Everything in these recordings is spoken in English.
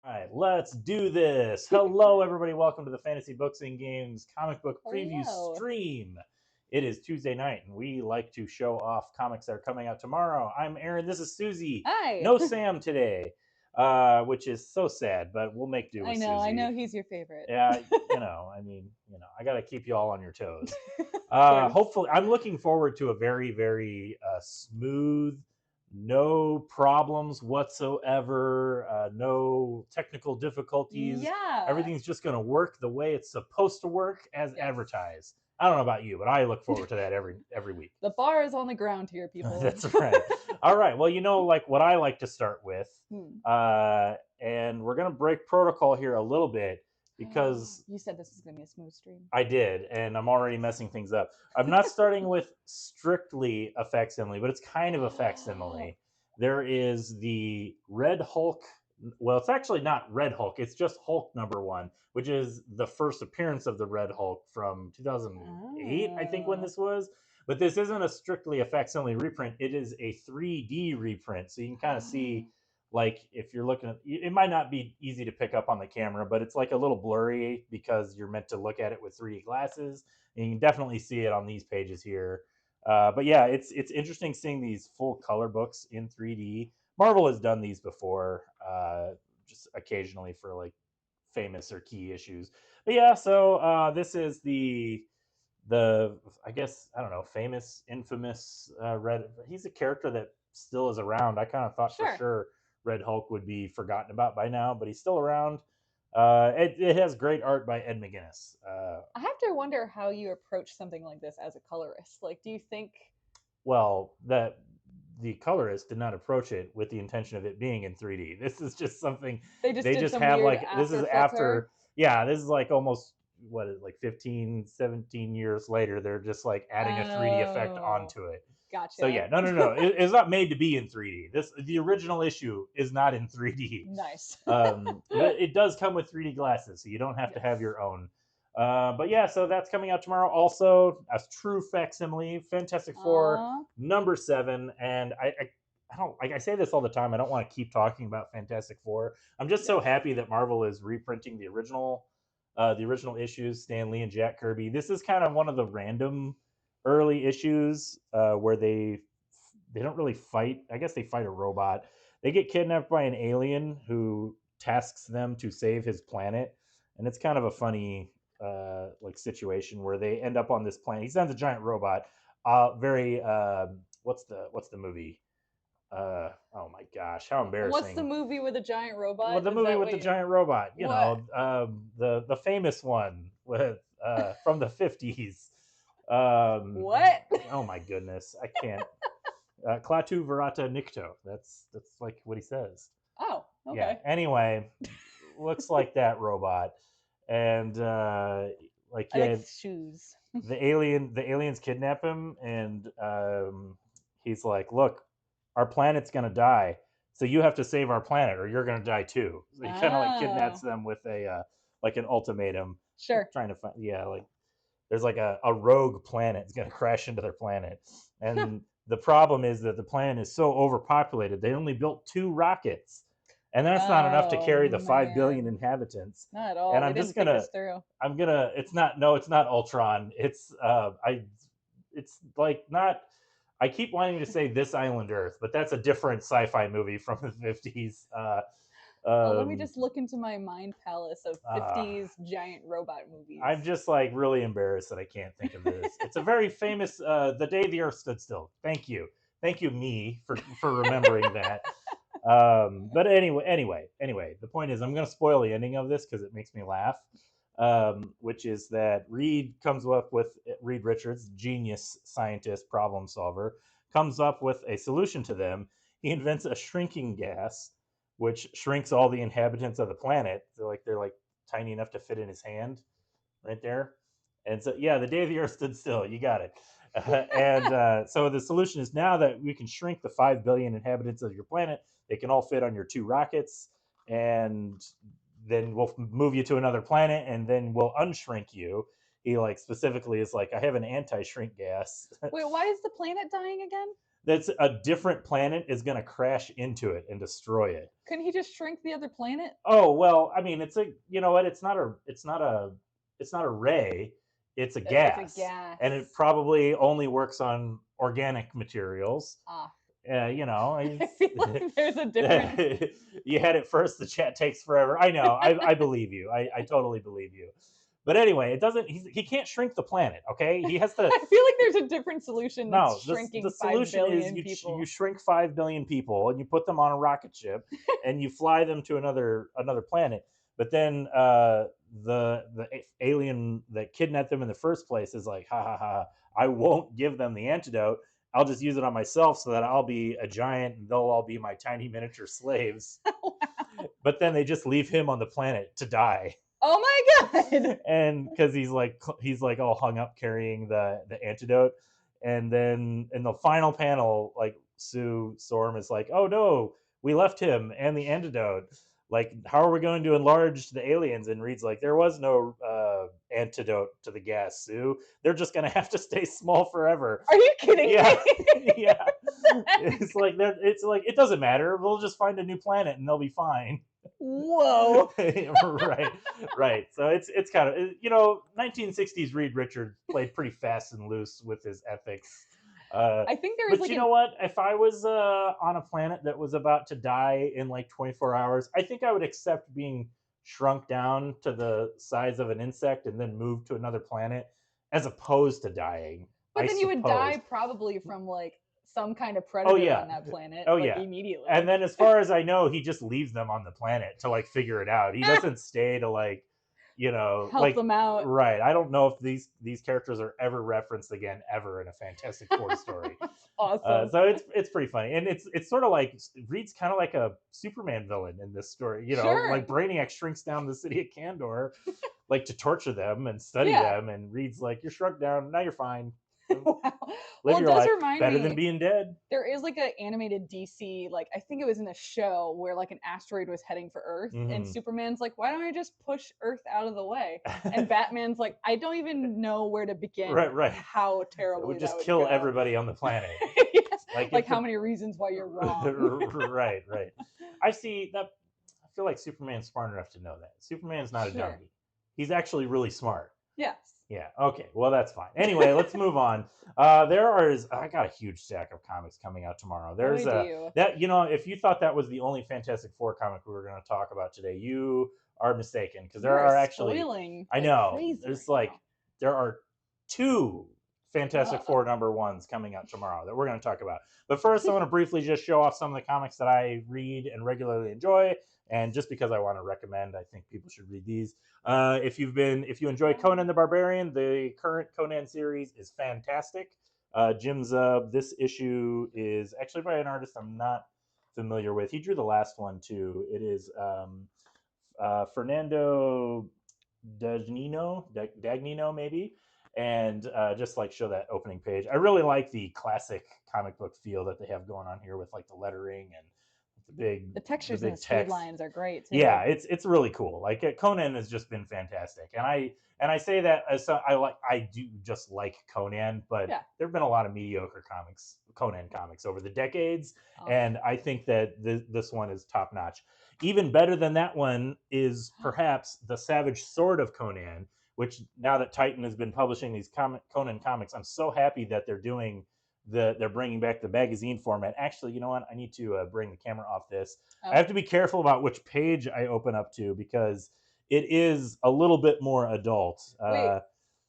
All right, let's do this. Hello, everybody. Welcome to the Fantasy Books and Games comic book preview Hello. stream. It is Tuesday night, and we like to show off comics that are coming out tomorrow. I'm Aaron. This is Susie. Hi. No Sam today, which is so sad, but we'll make do I with know. I Susie. know he's your favorite. Yeah, I got to keep you all on your toes. Of course. Hopefully, I'm looking forward to a very, very smooth, no problems whatsoever, no technical difficulties. Yeah. Everything's just going to work the way it's supposed to work as Yes. advertised. I don't know about you, but I look forward to that every week. The bar is on the ground here, people. That's right. All right. Well, like what I like to start with, Hmm. and we're going to break protocol here a little bit because You said this is going to be a smooth stream. I did, and I'm already messing things up. I'm not starting with strictly a facsimile, but it's kind of a facsimile. There is the Red Hulk. Well, it's actually not Red Hulk. It's just Hulk #1, which is the first appearance of the Red Hulk from 2008, I think, when this was. But this isn't a strictly a facsimile reprint. It is a 3D reprint, so you can kind of see, like, if you're looking at it, might not be easy to pick up on the camera, but it's like a little blurry because you're meant to look at it with 3D glasses, and you can definitely see it on these pages here. But yeah, it's interesting seeing these full color books in 3D. Marvel has done these before, just occasionally for like famous or key issues. But yeah, so this is the I guess, I don't know, famous, infamous Red. He's a character that still is around. I kind of thought for sure Red Hulk would be forgotten about by now, but he's still around. It has great art by Ed McGuinness. I have to wonder how you approach something like this as a colorist. Like, do you think Well, that the colorist did not approach it with the intention of it being in 3D. This is just something they just they did just some have, weird like, this after is filter? after, yeah, this is like almost, what is it, like 15, 17 years later, they're just like adding a 3D effect Oh, onto it. So gotcha. yeah, no. It's not made to be in 3D. The original issue is not in 3D. Nice. But it does come with 3D glasses, so you don't have to have Yes. your own. But yeah, so that's coming out tomorrow. Also, a true facsimile, Fantastic Four Aw. #7, and I don't, like, I say this all the time. I don't want to keep talking about Fantastic Four. I'm just so Yes. happy that Marvel is reprinting the original issues, Stan Lee and Jack Kirby. This is kind of one of the random early issues where they don't really fight. I guess they fight a robot. They get kidnapped by an alien who tasks them to save his planet, and it's kind of a funny like situation where they end up on this planet. He sends a giant robot. Very what's the movie? Oh my gosh, how What's the embarrassing! movie with a giant Well, robot? the Is movie that with what the you giant robot, what? the famous one with from the 50s. What? Oh my goodness, I can't. Klaatu Verata Nikto. That's like what he says. Oh, Yeah. okay. Anyway, looks like that robot, and like, I like yeah, shoes. the aliens kidnap him, and he's like, "Look, our planet's gonna die, so you have to save our planet, or you're gonna die too." So he kind of like kidnaps Oh, them with a like an ultimatum, sure. trying to find, yeah, like, there's like a rogue planet is going to crash into their planet, and the problem is that the planet is so overpopulated they only built 2 rockets, and that's not enough to Oh carry the 5 billion man, inhabitants. not at all. And They I'm just didn't think gonna this through. I'm gonna it's not no it's not Ultron. It's like not, I keep wanting to say This Island Earth, but that's a different sci-fi movie from the 50s. Let me Um, just look into my mind palace of uh, 50s giant robot movies. I'm just like really embarrassed that I can't think of this. It's a very famous The Day the Earth Stood Still. Thank you, me, for remembering that. But anyway, the point is, I'm going to spoil the ending of this because it makes me laugh. Which is that Reed Richards, genius scientist, problem solver, comes up with a solution to them. He invents a shrinking gas, which shrinks all the inhabitants of the planet. They're like tiny enough to fit in his hand, right there. And so, yeah, the day the Earth stood still. You got it. And so the solution is, now that we can shrink the 5 billion inhabitants of your planet, they can all fit on your 2 rockets, and then we'll move you to another planet, and then we'll unshrink you. he like specifically is like, I have an anti-shrink gas. Wait, why is the planet dying again? That's a different planet is going to crash into it and destroy it. Couldn't he just shrink the other planet? Oh well, I mean, it's a you know what? It's not a ray. It's a gas, It's a gas. and it probably only works on organic materials. Ah. You know, I feel like there's a difference. you had it first. The chat takes forever. I know. I believe you. I totally believe you. But anyway, it doesn't. He can't shrink the planet. Okay, he has to. I feel like there's a different solution than No, shrinking the 5 solution is billion people. you shrink 5 billion people and you put them on a rocket ship and you fly them to another planet. But then the alien that kidnapped them in the first place is like, ha ha ha! I won't give them the antidote. I'll just use it on myself so that I'll be a giant and they'll all be my tiny miniature slaves. Wow. But then they just leave him on the planet to die. Oh my god! And because he's like all hung up carrying the antidote, and then in the final panel, like Sue Storm is like, "Oh no, we left him and the antidote. Like, how are we going to enlarge the aliens?" And Reed's like, "There was no antidote to the gas, Sue. They're just gonna have to stay small forever." Are you kidding Yeah, me? yeah. It's like it doesn't matter. We'll just find a new planet and they'll be fine. Whoa. Right. So it's kind of 1960s Reed Richards played pretty fast and loose with his ethics. I think there is But like you know what? If I was on a planet that was about to die in like 24 hours, I think I would accept being shrunk down to the size of an insect and then move to another planet, as opposed to dying. But I then you would die suppose. probably from like some kind of Oh predator yeah. on that planet, Oh like yeah. immediately. And then as far as I know, he just leaves them on the planet to like figure it out. He doesn't stay to like, help like them out. right. I don't know if these characters are ever referenced again ever in a Fantastic Four story. Awesome. So it's pretty funny, and it's sort of like Reed's kind of like a Superman villain in this story. Sure. Like Brainiac shrinks down the city of Kandor, like to torture them and study Yeah. them, and Reed's like, "You're shrunk down. Now you're fine. Wow. Live Well, it your does life. remind Better me. than being dead." There is like an animated DC, like I think it was in a show where like an asteroid was heading for Earth, and Mhm. Superman's like, "Why don't I just push Earth out of the way?" And Batman's like, "I don't even know where to begin. Right. How It terribly would just that would kill go." everybody on the planet. Yes. Like, Like if how the- many reasons why you're wrong. Right. I see that. I feel like Superman's smart enough to know that. Superman's not a Sure. dummy. He's actually really smart. Yes. Yeah. Okay. Well, that's fine. Anyway, let's move on. I got a huge stack of comics coming out tomorrow. There's Boy, do you. that if you thought that was the only Fantastic Four comic we were going to talk about today, you are mistaken, because there You are actually. spoiling I like know. crazy There's right like now. there are 2 Fantastic Four #1s coming out tomorrow that we're going to talk about. But first, I want to briefly just show off some of the comics that I read and regularly enjoy. And just because I want to recommend, I think people should read these. If you enjoy Conan the Barbarian, the current Conan series is fantastic. Jim Zub, this issue is actually by an artist I'm not familiar with. He drew the last one too. It is Fernando Dagnino maybe, and just like show that opening page. I really like the classic comic book feel that they have going on here with like the lettering and The textures big and the smooth text. lines are great too. Yeah, it's really cool. Like Conan has just been fantastic, and I say that as I do just like Conan, but Yeah. there've been a lot of mediocre Conan comics over the decades, Oh. and I think that this one is top notch. Even better than that one is perhaps the Savage Sword of Conan, which now that Titan has been publishing these Conan comics, I'm so happy that they're bringing back the magazine format. Actually, you know what? I need to bring the camera off this. Oh. I have to be careful about which page I open up to, because it is a little bit more adult. Wait,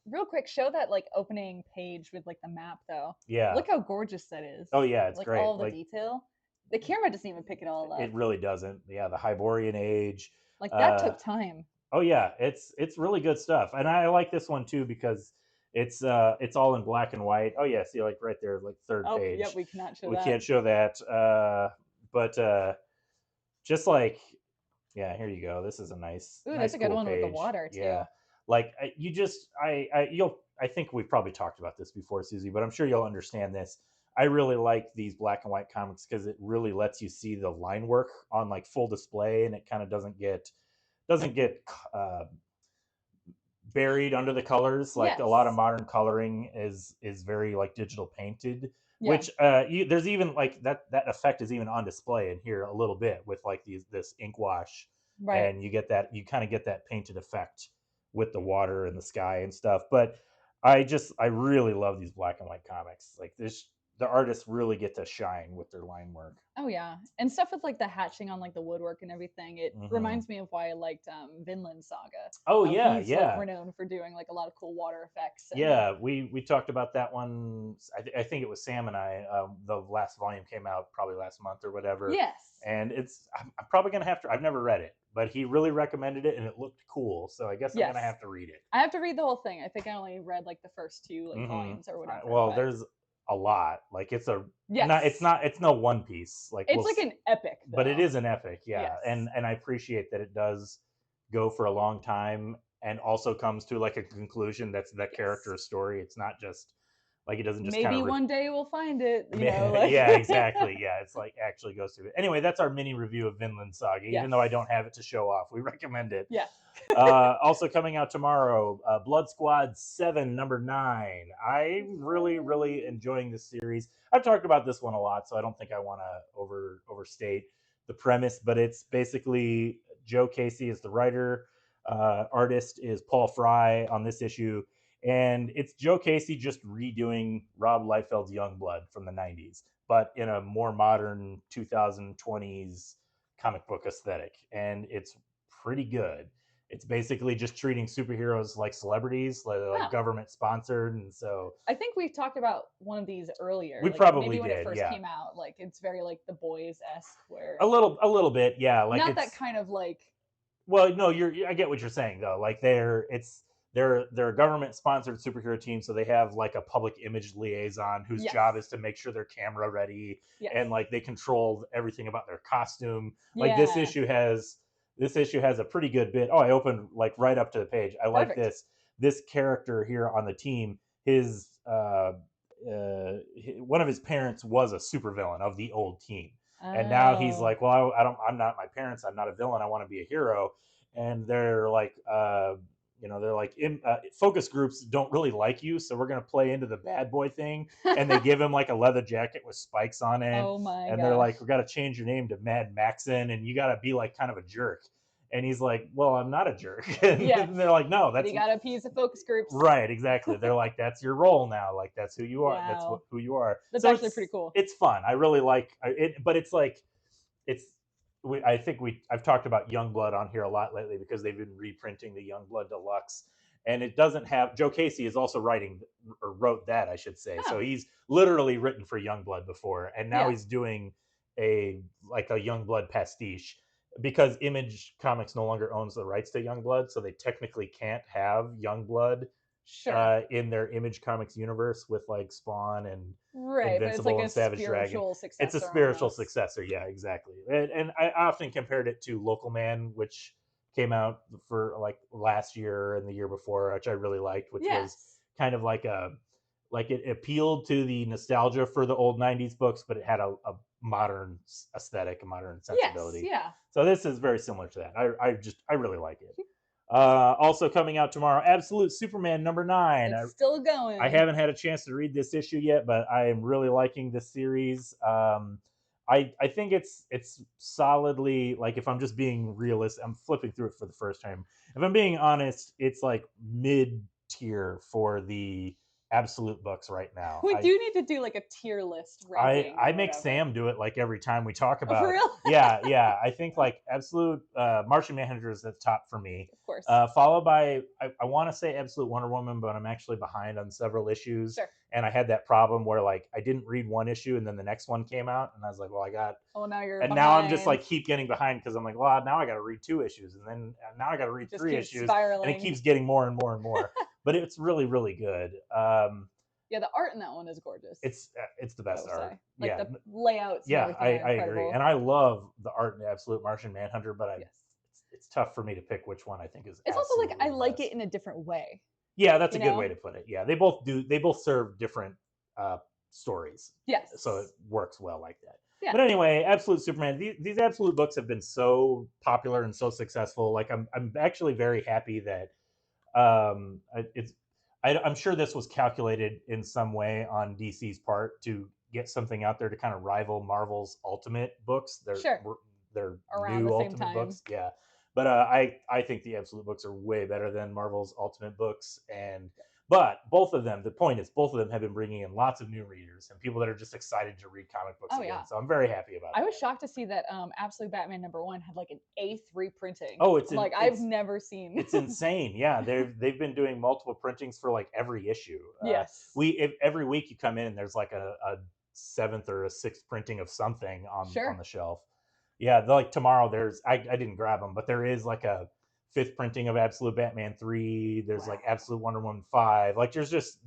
real quick, show that like opening page with like the map though. Yeah. Look how gorgeous that is. Oh yeah, it's like great. all the like detail. The camera doesn't even pick it all up. it really doesn't. Yeah, the Hyborian Age. Like that took time. Oh yeah, it's really good stuff, and I like this one too because it's all in black and white. Oh yeah, see like right there, like third Oh, page. yep, we cannot show We that. can't show that, but just like, yeah, here you go. This is a nice. Ooh, nice, that's a good cool one with the page. water, too. Yeah, like I think we've probably talked about this before, Susie, but I'm sure you'll understand this. I really like these black and white comics because it really lets you see the line work on like full display, and it kind of doesn't get buried under the colors. Like a lot of Yes. modern coloring is very like digital painted, Yeah. which there's even like that effect is even on display in here a little bit with like this ink wash, Right. and you kind of get that painted effect with the water and the sky and stuff. But I really love these black and white comics. Like this, the artists really get to shine with their line work. Oh yeah, and stuff with like the hatching on like the woodwork and everything. It Hmm. reminds me of why I liked Vinland Saga. Oh How yeah, he's like yeah. renowned for doing like a lot of cool water effects. And Yeah, we talked about that one. I think it was Sam and I. The last volume came out probably last month or whatever, yes, and I'm probably gonna have to. I've never read it, but he really recommended it, and it looked cool. So I guess I'm gonna yes, have to read it. I have to read the whole thing. I think I only read like the first two like Hmm. volumes or whatever. Well, But there's a lot. Like it's a not. It's yes, not. It's no One Piece. Like it's like an epic but it though. is an epic, yeah. Yes, And I appreciate that it does go for a long time and also comes to like a conclusion that's that yes. character's story. It's not just like it doesn't just kind Maybe of one day we'll find it. You know, like yeah, exactly. Yeah, it's like actually goes through it. Anyway, that's our mini review of Vinland Saga. yes, Even though I don't have it to show off, we recommend it. yes. Also coming out tomorrow, Blood Squad 7, number 9. I'm really enjoying this series. I've talked about this one a lot, so I don't think I want to overstate the premise, but it's basically Joe Casey is the writer, artist is Paul Fry on this issue, and it's Joe Casey just redoing Rob Liefeld's Youngblood from the 90s, but in a more modern 2020s comic book aesthetic, and it's pretty good. It's basically just treating superheroes like celebrities, like Oh, government sponsored, and so I think we talked about one of these earlier. we Like probably maybe when it did, first yeah, came out. Like it's very like the boys esque, where a little bit, yeah. Like not that it's kind of like well, no, I get what you're saying though. Like they're a government sponsored superhero team, so they have like a public image liaison whose yes, job is to make sure they're camera ready, yes, and like they control everything about their costume. Like yeah, this issue has a pretty good bit. Oh, I opened like right up to the page. I like perfect. this character here on the team. His one of his parents was a supervillain of the old team, and now he's Oh, like, well, I don't, I'm not my parents, I'm not a villain, I want to be a hero. And they're like they're like focus groups don't really like you, so we're going to play into the bad boy thing. And they give him like a leather jacket with spikes on it, oh my and they're gosh. like, we got to change your name to Mad Maxon, and you got to be like kind of a jerk. And he's like, well, I'm not a jerk. Yes, And they're like, no, but that's you got to appease the focus groups. right, exactly. They're like, that's your role now. Like that's who you are. That's Wow, who you are. that's So actually pretty cool. it's fun. I really like it, but it's like it's. I think I've talked about Youngblood on here a lot lately because they've been reprinting the Youngblood Deluxe, and it doesn't have Joe Casey is also writing or wrote that, I should say. So Oh, he's literally written for Youngblood before, and now yeah, he's doing a like a Youngblood pastiche because Image Comics no longer owns the rights to Youngblood, so they technically can't have Youngblood sure. in their Image Comics universe with like Spawn and Right, but it's like Invincible and a Savage Dragon. spiritual It's a successor spiritual almost. successor, yeah, exactly. And I often compared it to Local Man, which came out for like last year and the year before, which I really liked, which was Yes. kind of like it appealed to the nostalgia for the old '90s books, but it had a modern aesthetic, a modern Yes, sensibility. yeah. So this is very similar to that. I really like it. Also coming out tomorrow, Absolute Superman number 9. It's still I going. haven't had a chance to read this issue yet, but I am really liking this series. I think it's solidly like, if I'm just being realistic, I'm flipping through it for the first time. If I'm being honest, it's like mid tier for the Absolute books right now. We do need to do like a tier list ranking I or make whatever. Sam do it like every time we talk Oh, for about. real? Yeah. I think like Absolute Martian Manhunter is at the top for me. Of course. Followed by I want to say Absolute Wonder Woman, but I'm actually behind on several issues. Sure. And I had that problem where like I didn't read one issue and then the next one came out, and I was like, well, I got. Oh, now you're And behind. now I'm just like keep getting behind because I'm like, well, now I got to read 2 issues, and then now I got to read just 3 keeps issues, spiraling. and it keeps getting more and more and more. But it's really good. Yeah, the art in that one is gorgeous. It's the best art. Like yeah, the layouts. yeah, And I everything are agree, incredible. and I love the art in Absolute Martian Manhunter, but Yes. it's tough for me to pick which one I think is. It's also like I absolutely like best. it in a different way. Yeah, that's a you good know? way to put it. Yeah, they both do. They both serve different stories, Yes. so it works well like that. Yeah. But anyway, Absolute Superman. These Absolute books have been so popular and so successful. Like I'm actually very happy that I'm sure this was calculated in some way on DC's part to get something out there to kind of rival Marvel's Ultimate books. Sure. Their Around new the same Ultimate time. books, yeah. But I think the Absolute books are way better than Marvel's Ultimate books, and but both of them, the point is, both of them have been bringing in lots of new readers and people that are just excited to read comic books Oh, again. yeah. So I'm very happy about I that. was shocked to see that Absolute Batman #1 had like an 8th reprinting. Oh, it's like I've never seen. It's insane. Yeah, they've been doing multiple printings for like every issue. Yes. Every week you come in and there's like a 7th or a 6th printing of something on Sure. the shelf. Yeah, like tomorrow there's I didn't grab them, but there is like a 5th printing of Absolute Batman 3. There's like Absolute Wonder Woman 5. Like they're just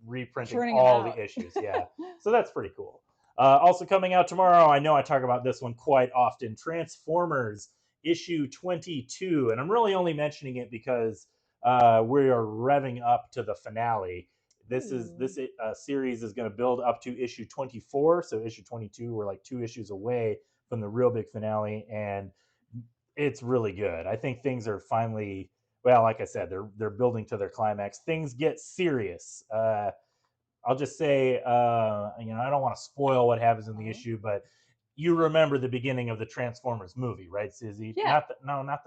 reprinting Churning them all out. the issues. Yeah, so that's pretty cool. Also coming out tomorrow, I know I talk about this one quite often, Transformers issue 22, and I'm really only mentioning it because we are revving up to the finale. This series is going to build up to issue 24, so issue 22 we're like 2 issues away from the real big finale, and it's really good. I think things are finally, well, like I said, they're building to their climax. Things get serious. I'll just say, I don't want to spoil what happens in the issue, but you remember the beginning of the Transformers movie, right, Susie? Yeah. Not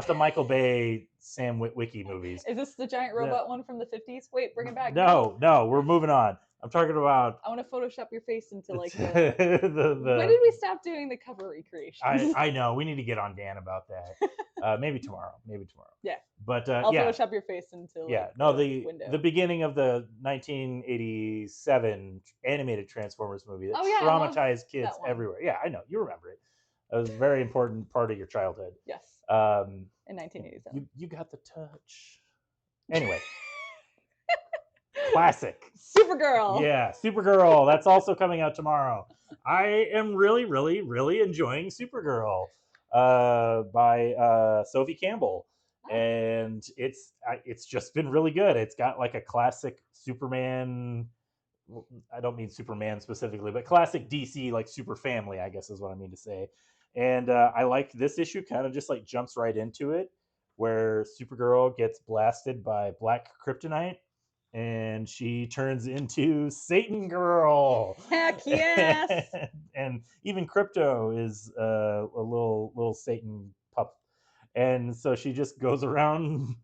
the Michael Bay, Sam Witwicky movies. Is this the giant robot one from the 50s? Wait, bring it back. No, we're moving on. I'm talking about. I want to Photoshop your face into like the. When did we stop doing the cover recreations? I know we need to get on Dan about that. Maybe tomorrow. Yeah. But I'll Photoshop your face into. Like, the beginning of the 1987 animated Transformers movie that traumatized kids everywhere. Yeah, I know you remember it. It was a very important part of your childhood. Yes. In 1987. You got the touch. Anyway. Classic. Supergirl. Yeah, Supergirl. That's also coming out tomorrow. I am really, really, really enjoying Supergirl by Sophie Campbell. And it's just been really good. It's got like a classic Superman. I don't mean Superman specifically, but classic DC like super family, I guess is what I mean to say. And I like this issue kind of just like jumps right into it, where Supergirl gets blasted by black kryptonite and she turns into Satan Girl. Heck yes! And even Crypto is a little Satan pup, and so she just goes around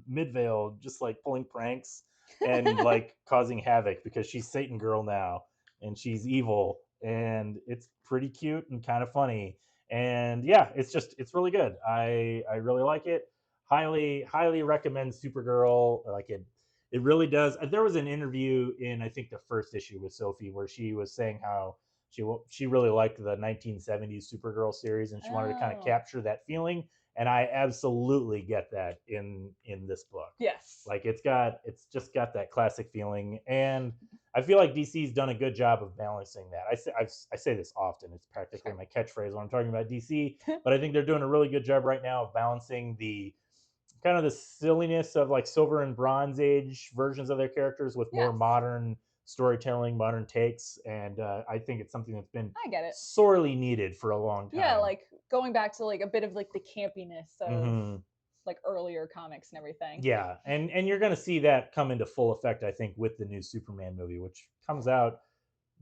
Midvale just like pulling pranks and like causing havoc because she's Satan Girl now and she's evil, and it's pretty cute and kind of funny. And yeah, it's really good. I really like it. Highly recommend Supergirl. Like it really does. There was an interview in I think the first issue with Sophie where she was saying how she really liked the 1970s Supergirl series and she wanted to kind of capture that feeling. And I absolutely get that in this book. Yes. Like it's just got that classic feeling, and I feel like DC's done a good job of balancing that. I say this often. It's practically my catchphrase when I'm talking about DC, but I think they're doing a really good job right now of balancing the kind of the silliness of like Silver and Bronze Age versions of their characters with more modern storytelling, modern takes, and I think it's something that's been sorely needed for a long time. Yeah, like going back to like a bit of like the campiness of like earlier comics and everything. Yeah, and you're gonna see that come into full effect, I think, with the new Superman movie, which comes out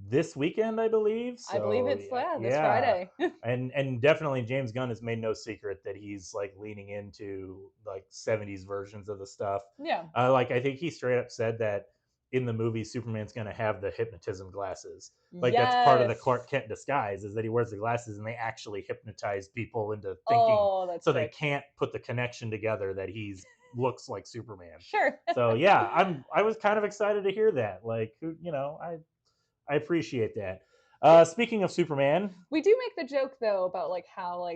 this weekend, I believe. So, I believe it's this Friday. and definitely James Gunn has made no secret that he's like leaning into like 70s versions of the stuff. Yeah. Like I think he straight up said that in the movie Superman's going to have the hypnotism glasses. Like that's part of the Clark Kent disguise is that he wears the glasses and they actually hypnotize people into thinking so they can't put the connection together that he's looks like Superman. Sure. So yeah, I was kind of excited to hear that. Like, I appreciate that. Speaking of Superman, we do make the joke though about like how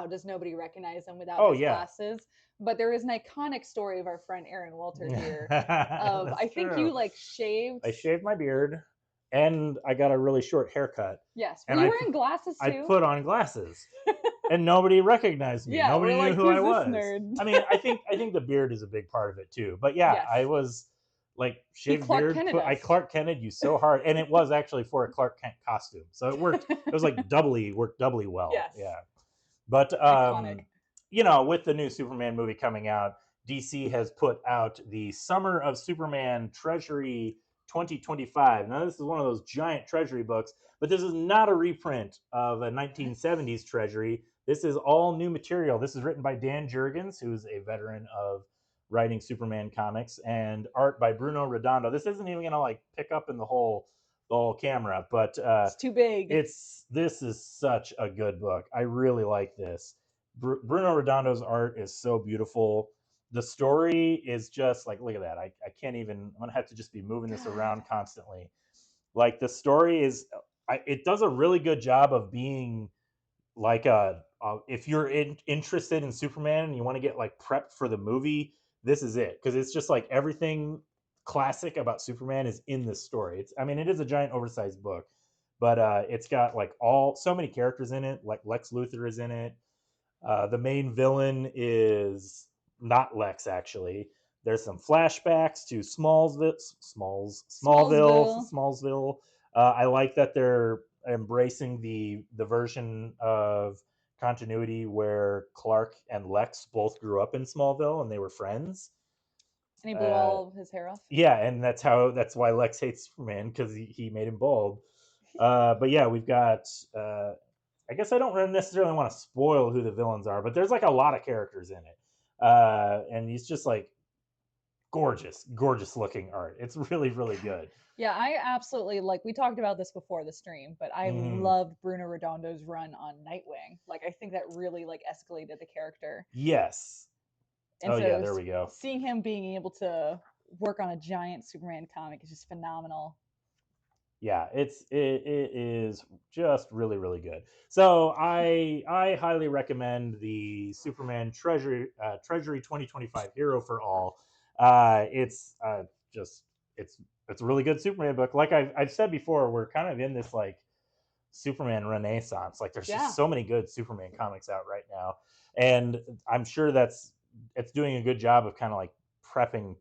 does nobody recognize him without his glasses? But there is an iconic story of our friend Aaron Walter here. I think you like shaved. I shaved my beard, and I got a really short haircut. Yes, were you wearing glasses too? I put on glasses, and nobody recognized me. Nobody knew who I was. Nerd? I mean, I think the beard is a big part of it too. But yeah, I was like shaved beard. I Clark Kented you so hard, and it was actually for a Clark Kent costume, so it worked. It was like worked doubly well. Yes. Yeah, but with the new Superman movie coming out, DC has put out the Summer of Superman Treasury 2025. Now, this is one of those giant Treasury books, but this is not a reprint of a 1970s Treasury. This is all new material. This is written by Dan Jurgens, who's a veteran of writing Superman comics, and art by Bruno Redondo. This isn't even gonna like pick up in the whole camera, but it's too big. This is such a good book. I really like this. Bruno Redondo's art is so beautiful. The story is just like, look at that. I can't even. I'm gonna have to just be moving this around constantly. Like the story is, it does a really good job of being like if you're interested in Superman and you want to get like prepped for the movie, this is it, because it's just like everything classic about Superman is in this story. It is a giant oversized book, but it's got like so many characters in it. Like Lex Luthor is in it. The main villain is not Lex, actually. There's some flashbacks to Smallville. I like that they're embracing the version of continuity where Clark and Lex both grew up in Smallville and they were friends. And he blew all of his hair off. Yeah, and that's why Lex hates Superman, because he made him bald. But yeah, we've got. I guess I don't necessarily want to spoil who the villains are, but there's like a lot of characters in it, and he's just like gorgeous looking art. It's really, really good. Yeah, I absolutely we talked about this before the stream, but I loved Bruno Redondo's run on Nightwing. Like, I think that really escalated the character. Yes. And so yeah, there we go. Seeing him being able to work on a giant Superman comic is just phenomenal. Yeah, it is just really, really good. So I highly recommend the Superman Treasury 2025 Hero for All. It's a really good Superman book. Like I've said before, we're kind of in this like Superman renaissance. Like there's just so many good Superman comics out right now, and I'm sure it's doing a good job of kind of like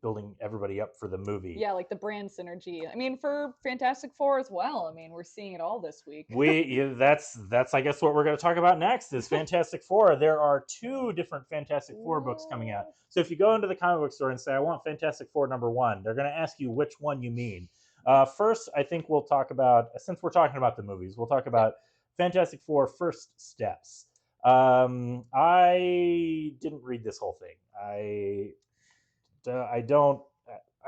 building everybody up for the movie. Yeah, like the brand synergy. For Fantastic Four as well. We're seeing it all this week. That's I guess what we're going to talk about next is Fantastic Four. There are 2 different Fantastic Four books coming out. So if you go into the comic book store and say, I want Fantastic Four #1, they're going to ask you which one you mean. First, I think we'll talk about, since we're talking about the movies, we'll talk about Fantastic Four First Steps. I didn't read this whole thing. I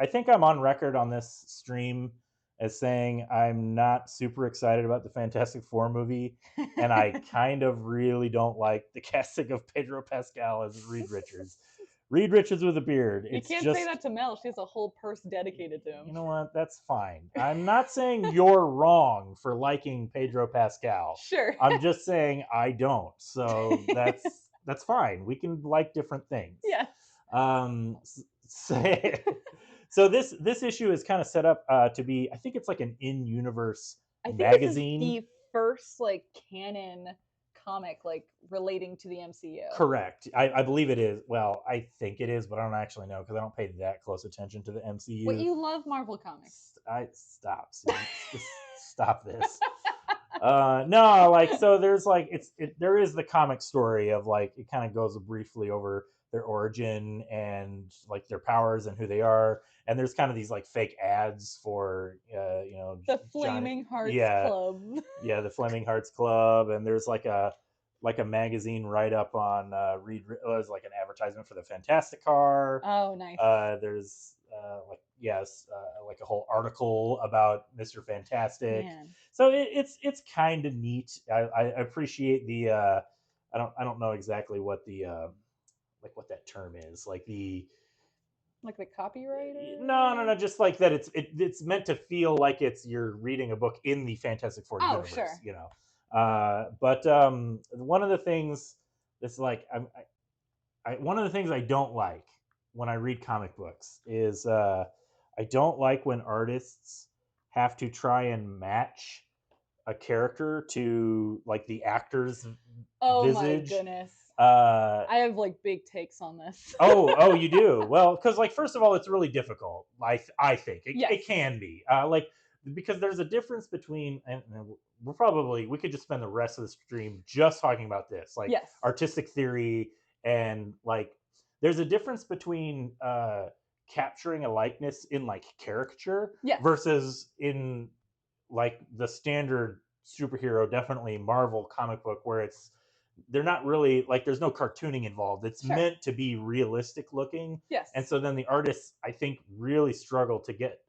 think I'm on record on this stream as saying I'm not super excited about the Fantastic Four movie, and I kind of really don't like the casting of Pedro Pascal as Reed Richards. Reed Richards with a beard. You can't say that to Mel. She has a whole purse dedicated to him. You know what? That's fine. I'm not saying you're wrong for liking Pedro Pascal. Sure. I'm just saying I don't. So that's fine. We can like different things. Yes. So this issue is kind of set up to be, I think it's like an in-universe magazine. This is the first canon comic relating to the MCU. Correct. I believe it is. Well, I think it is, but I don't actually know because I don't pay that close attention to the MCU. But you love Marvel comics. Stop this. No, so there's there is the comic story of it kind of goes briefly over their origin and their powers and who they are, and there's kind of these fake ads for the Flaming Hearts Club. Yeah, the Flaming Hearts Club, and there's a magazine write up on Reed. It was an advertisement for the Fantastic Car. Oh, nice. There's a whole article about Mr. Fantastic. Man. So it's kind of neat. I appreciate the I don't know exactly what the what that term is, the copywriter. No, just that it's meant to feel like you're reading a book in the Fantastic Four universe. Sure. But one of the things that's one of the things I don't like when I read comic books is I don't like when artists have to try and match a character to the actor's visage. My goodness. I have big takes on this. oh, you do? Well, because first of all, it's really difficult. I think it can be because there's a difference between, and we could just spend the rest of the stream just talking about this, yes. artistic theory and there's a difference between capturing a likeness in like caricature Yes. versus in like the standard superhero, definitely Marvel comic book, where they're not really like, there's no cartooning involved. It's Sure. meant to be realistic looking. Yes. And so then the artists, I think, really struggle to get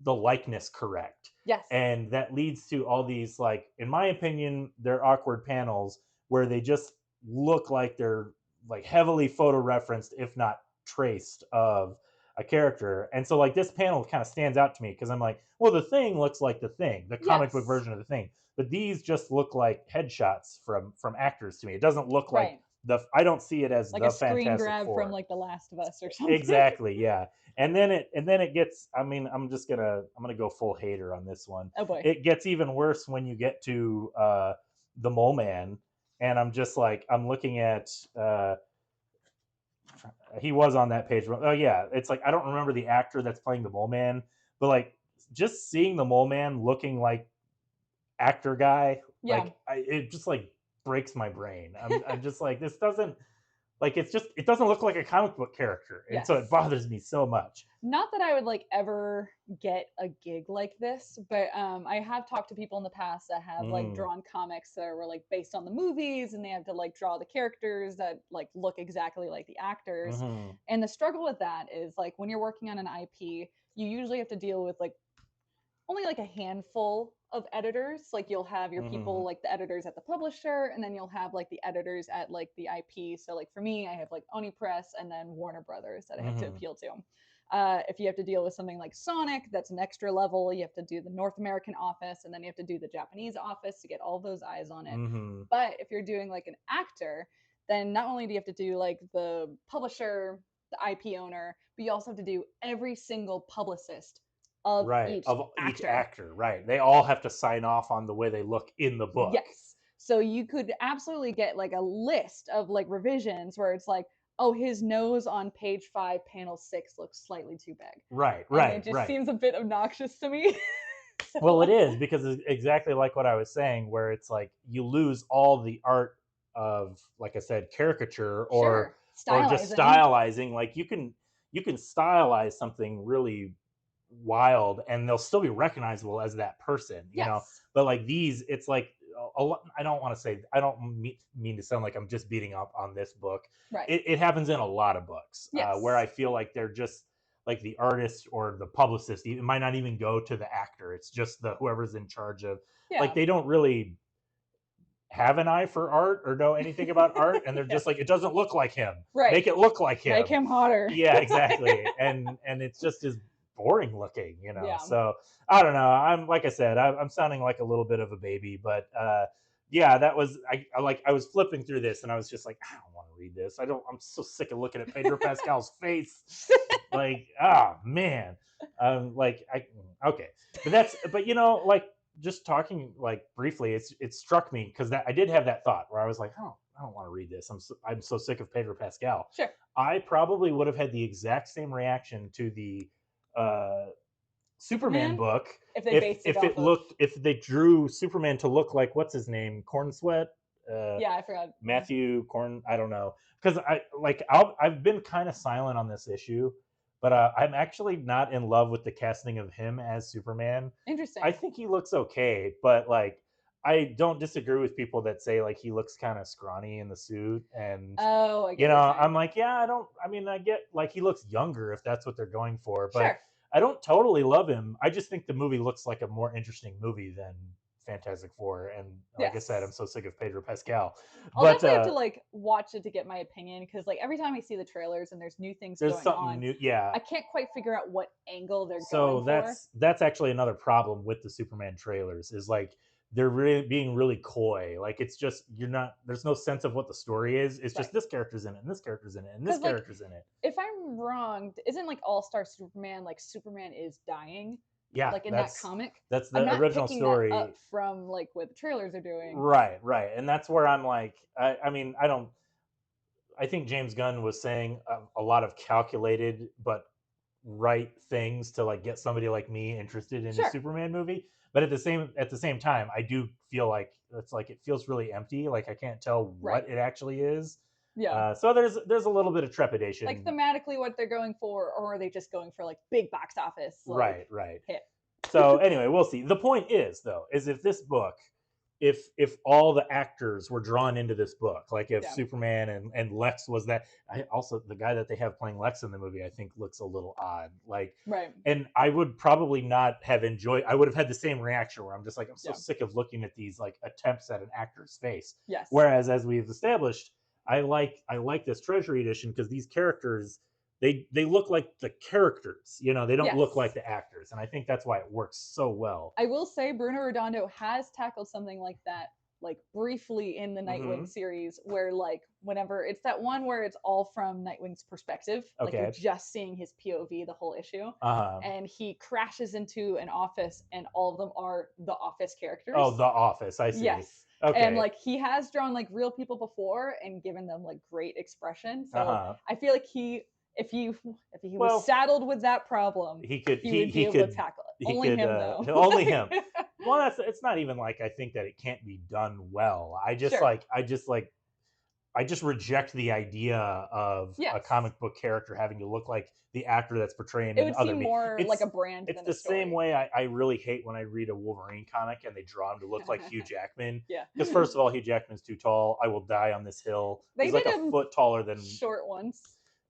the likeness correct. Yes. And that leads to all these, like, in my opinion, they're awkward panels where they just look like they're like heavily photo referenced, if not traced, of a character. And so like this panel kind of stands out to me because I'm like, well, the Thing looks like the Thing, the comic book version of the Thing, but these just look like headshots from actors to me. It doesn't look like I don't see it as like the a screen Fantastic grab Four from like The Last of Us or something. Exactly, yeah. And then it gets, I mean, I'm gonna go full hater on this one. Oh boy. It gets even worse when you get to the Mole Man, and I'm just like, I'm looking at he was on that page. Oh yeah, it's like, I don't remember the actor that's playing the Mole Man, but like just seeing the Mole Man looking like actor guy, like it just like breaks my brain. I'm just like, this doesn't, like, it doesn't look like a comic book character, and so it bothers me so much. Not that I would like ever get a gig like this, but I have talked to people in the past that have like drawn comics that were like based on the movies, and they have to like draw the characters that like look exactly like the actors. And the struggle with that is like when you're working on an IP, you usually have to deal with like only like a handful of editors. Like you'll have your people, like the editors at the publisher, and then you'll have like the editors at like the IP. So like for me, I have like Oni Press and then Warner Brothers that I have to appeal to. If you have to deal with something like Sonic, that's an extra level. You have to do the North American office, and then you have to do the Japanese office to get all those eyes on it. But if you're doing like an actor, then not only do you have to do like the publisher, the IP owner, but you also have to do every single publicist of each actor. Right, they all have to sign off on the way they look in the book. Yes, so you could absolutely get like a list of like revisions where it's like, oh, his nose on page 5 panel 6 looks slightly too big. Right, and it just seems a bit obnoxious to me. So. Well, it is, because it's exactly like what I was saying, where it's like you lose all the art of, like I said, caricature or just stylizing. Like you can stylize something really wild and they'll still be recognizable as that person, you know. But like these, it's like I don't want to say, I don't mean to sound like I'm just beating up on this book. Right. It happens in a lot of books where I feel like they're just like the artist or the publicist. It might not even go to the actor. It's just the whoever's in charge of. Like they don't really have an eye for art or know anything about art, and they're just like, it doesn't look like him. Right. Make it look like him. Make him hotter. Yeah, exactly. and it's just as boring looking, you know. So I don't know. I'm, like I said, I'm sounding like a little bit of a baby, but yeah, that was I was flipping through this and I was just like, I don't want to read this. I'm so sick of looking at Pedro Pascal's face. Like, man. Like okay. But you know, like just talking like briefly, it struck me because I did have that thought where I was like, I don't want to read this. I'm so sick of Pedro Pascal. Sure. I probably would have had the exact same reaction to the Superman book if they drew Superman to look like, what's his name, Cornsweet. Yeah, I forgot. Matthew Corn. I don't know, because I've been kind of silent on this issue, but I'm actually not in love with the casting of him as Superman. Interesting. I think he looks okay, but like I don't disagree with people that say like he looks kind of scrawny in the suit, and you know, I'm like, yeah, I get like he looks younger if that's what they're going for, but I don't totally love him. I just think the movie looks like a more interesting movie than Fantastic Four, and like I said, I'm so sick of Pedro Pascal. I'll definitely have to like watch it to get my opinion, because like every time I see the trailers and there's new things going on, new, I can't quite figure out what angle they're going for. So that's actually another problem with the Superman trailers, is like they're really being really coy. Like it's just, there's no sense of what the story is. It's just this character's in it, and this character's in it, and this character's in it. If I'm wrong, isn't like All-Star Superman like Superman is dying? Yeah, like in that comic. That's the original story. That up from like what the trailers are doing. Right, and that's where I'm like, I think James Gunn was saying a lot of calculated but right things to like get somebody like me interested in a Superman movie. But at the same time, I do feel like it feels really empty. Like I can't tell what it actually is. Yeah. So there's a little bit of trepidation. Like thematically what they're going for, or are they just going for like big box office like Right. hit? So anyway, we'll see. The point is though, is if this book, if all the actors were drawn into this book, like if Yeah. Superman and Lex was that, I also the guy that they have playing Lex in the movie, I think looks a little odd. Like, Right. and I would probably not have enjoyed. I would have had the same reaction where I'm just like, I'm so Yeah. sick of looking at these like attempts at an actor's face. Yes. Whereas, as we've established, I like this Treasury edition because these characters they look like the characters, you know, they don't look Yes. like the actors, and I think that's why it works so well. I will say Bruno Redondo has tackled something like that, like briefly in the Nightwing series, where like whenever it's that one where it's all from Nightwing's perspective, like you're just seeing his POV the whole issue, and he crashes into an office, and all of them are the Office characters. Oh, the Office, I see. Yes. Okay. And like he has drawn like real people before and given them like great expression, so I feel like if he was saddled with that problem, he would be able to tackle it. Only him, though. Only him. Well, it's not even like I think that it can't be done well. I just I just reject the idea of a comic book character having to look like the actor that's portraying it would seem more like a brand. It's the same way I really hate when I read a Wolverine comic and they draw him to look like Hugh Jackman. Yeah. Because first of all, Hugh Jackman's too tall. I will die on this hill. He's like a foot taller than short ones.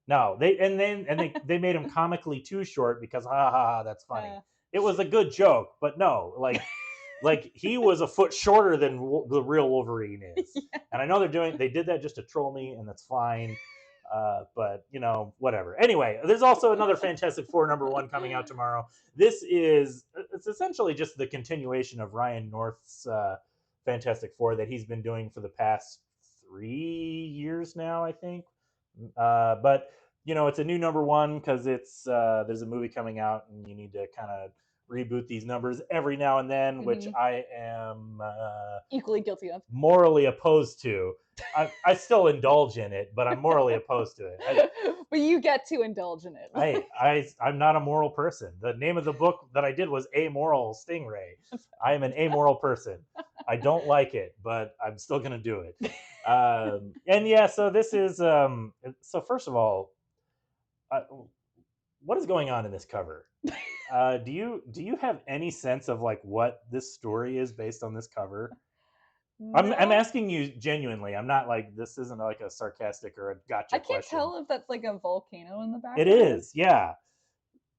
No, they made him comically too short because that's funny. It was a good joke, but no, like he was a foot shorter than the real Wolverine is. Yeah. And I know they did that just to troll me, and that's fine. But you know, whatever. Anyway, there's also another Fantastic Four #1 coming out tomorrow. It's essentially just the continuation of Ryan North's Fantastic Four that he's been doing for the past 3 years now, I think. But you know, it's a new #1 because it's there's a movie coming out, and you need to kind of reboot these numbers every now and then, which I am equally guilty of, morally opposed to. I still indulge in it, but I'm morally opposed to it. But you get to indulge in it. I'm not a moral person. The name of the book that I did was Amoral Stingray. I am an amoral person. I don't like it, but I'm still gonna do it. And yeah, so this is so first of all, what is going on in this cover? Do you have any sense of like what this story is based on this cover? No. I'm asking you genuinely. I'm not like, this isn't like a sarcastic or a gotcha question. I can't tell if that's like a volcano in the background. It is, yeah.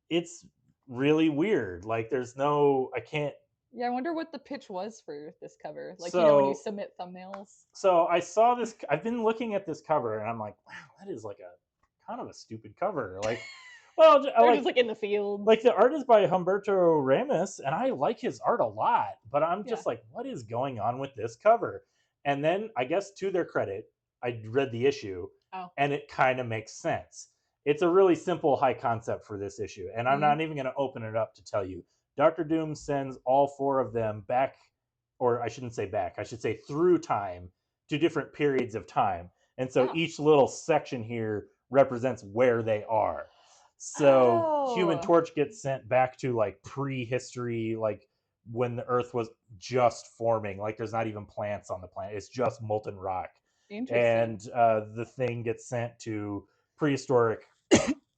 It's really weird. Like I can't. Yeah, I wonder what the pitch was for this cover. Like, you know, when you submit thumbnails. So I saw this. I've been looking at this cover, and I'm like, wow, that is like a kind of a stupid cover. Like, well, they're just like in the field. Like the art is by Humberto Ramos, and I like his art a lot. But I'm just like, what is going on with this cover? And then I guess to their credit, I read the issue, and it kind of makes sense. It's a really simple high concept for this issue, and I'm not even going to open it up to tell you. Dr. Doom sends all 4 of them back, or I shouldn't say back, I should say through time, to different periods of time. And so each little section here represents where they are. So Human Torch gets sent back to like prehistory, like when the Earth was just forming. Like there's not even plants on the planet. It's just molten rock. And the Thing gets sent to prehistoric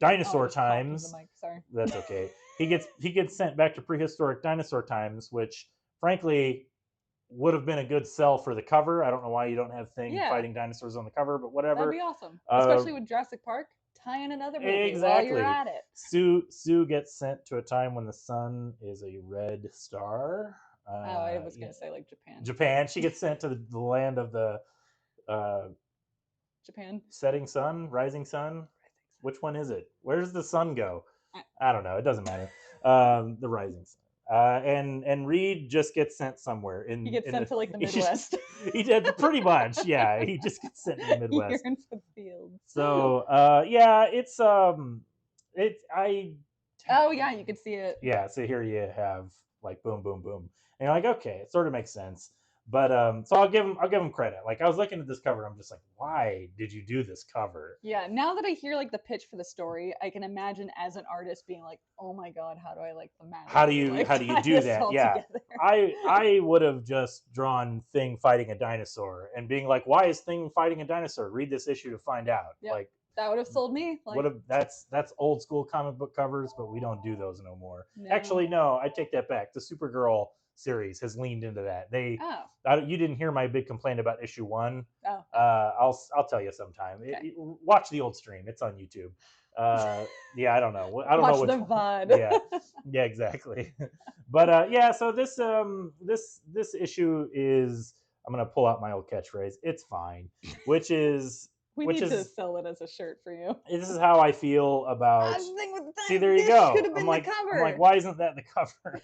dinosaur times. Sorry. That's okay. He gets sent back to prehistoric dinosaur times, which frankly would have been a good sell for the cover. I don't know why you don't have Thing fighting dinosaurs on the cover, but whatever. That'd be awesome, especially with Jurassic Park. Tie in another movie while you're at it. Sue gets sent to a time when the sun is a red star. I was gonna say like Japan. Japan. She gets sent to the land of the Japan. Setting sun, rising sun. Which one is it? Where does the sun go? I don't know. It doesn't matter. The rising sun. And Reed just gets sent somewhere. He gets sent to like the Midwest. He did pretty much, yeah. He just gets sent to the Midwest. Here into the fields. So yeah, it's Oh yeah, you can see it. Yeah, so here you have like boom, boom, boom, and you're like, okay, it sort of makes sense. But so I'll give him credit. Like I was looking at this cover, I'm just like, why did you do this cover? Yeah, now that I hear like the pitch for the story, I can imagine as an artist being like, "Oh my god, how do I like thematically like How do you tie do this that? all Yeah. together?" I would have just drawn Thing fighting a dinosaur and being like, why is Thing fighting a dinosaur? Read this issue to find out. Yep, Like that would have sold me. what Like, a that's old school comic book covers, but we don't do those no more. no. Actually, no, I take that back. The Supergirl series has leaned into that. Oh, You didn't hear my big complaint about issue 1. oh, I'll tell you sometime. okay. Watch the old stream. It's on YouTube. Yeah, I don't know. I don't know Watch which the one. VOD. Yeah, exactly. But yeah, so this issue is, I'm gonna pull out my old catchphrase. It's fine, which is We which need to is sell it as a shirt for you. this is how I feel about. That's the thing with that. See, there you This go. should have I'm been like, the I'm like, cover. why isn't that the cover?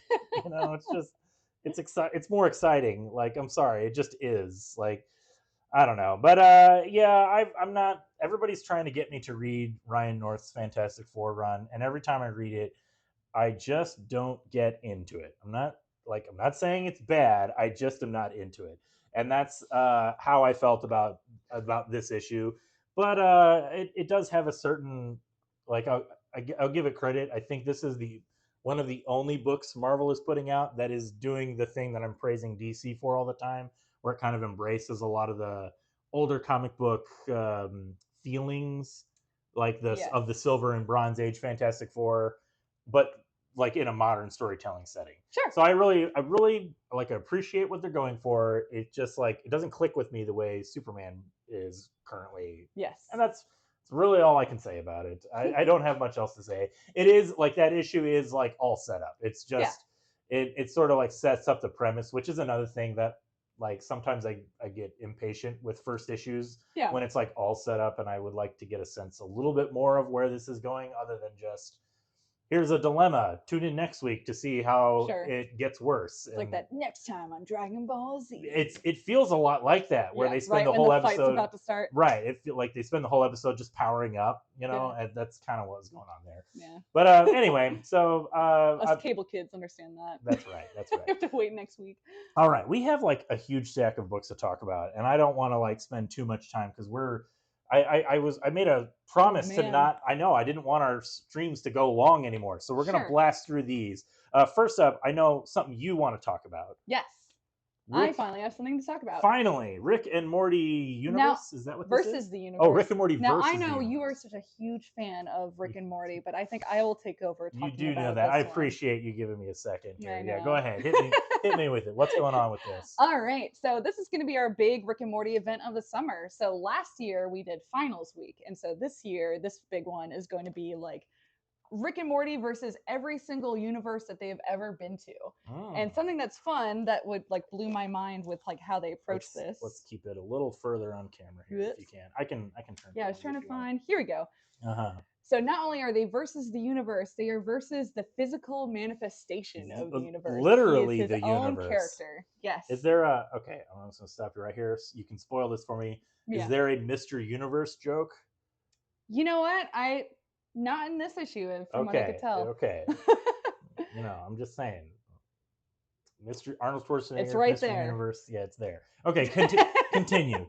It's just, it's more exciting. Like, I'm sorry, it just is. Like, I don't know, but yeah, I'm not. Everybody's trying to get me to read Ryan North's Fantastic Four run, and every time I read it, I just don't get into it. I'm not saying it's bad. I just am not into it, and that's how I felt about this issue. But it does have a certain, like I'll give it credit. I think this is the one of the only books Marvel is putting out that is doing the thing that I'm praising DC for all the time, where it kind of embraces a lot of the older comic book feelings, like this Yes. of the Silver and Bronze Age Fantastic Four, but like in a modern storytelling setting. Sure. So I really like appreciate what they're going for. It just like it doesn't click with me the way Superman is currently. Yes. And that's really all I can say about it. I don't have much else to say. It is like that issue is like all set up. It's just it sort of like sets up the premise, which is another thing that like sometimes I get impatient with first issues Yeah. when it's like all set up, and I would like to get a sense a little bit more of where this is going other than just here's a dilemma. Tune in next week to see how Sure. it gets worse. It's like that next time on Dragon Ball Z. It feels a lot like that, where they spend right the when whole the episode fight's about to start. right. It feel like they spend the whole episode just powering up, Yeah. and that's kind of what's going on there. Yeah. But anyway, so Us cable kids understand that. that's right. That's right. We have to wait next week. All right, we have like a huge stack of books to talk about, and I don't want to like spend too much time because I made a promise to man. not. I know I didn't want our streams to go long anymore, so we're gonna Sure. blast through these. First up, I know something you want to talk about. Yes. I finally have something to talk about. Finally, Rick and Morty universe. Is that what this Versus is? the universe. Oh, Rick and Morty Now versus I know the you are universe. such a huge fan of Rick and Morty, but I think I will take over talking You do about know that. I this one. appreciate you giving me a second here. I Yeah, know. go ahead. Hit me with it. What's going on with this? All right. So this is going to be our big Rick and Morty event of the summer. So last year we did finals week. And so this year, this big one is going to be like Rick and Morty versus every single universe that they've ever been to. And something that's fun that would like blew my mind with like how they approach this. Let's keep it a little further on camera here if you can. I can turn. Yeah, I was trying to find. Here we go. Uh-huh. So not only are they versus the universe, they are versus the physical manifestation of the universe. Literally he is his the own universe. Character. Yes. Is there a okay? I'm just gonna stop you right here. You can spoil this for me. Yeah. Is there a Mr. Universe joke? You know what? Not in this issue, from what I could tell. Okay. I'm just saying. Mr. Arnold Schwarzenegger. It's right Mr. there. Universe. Yeah, it's there. Okay, continue.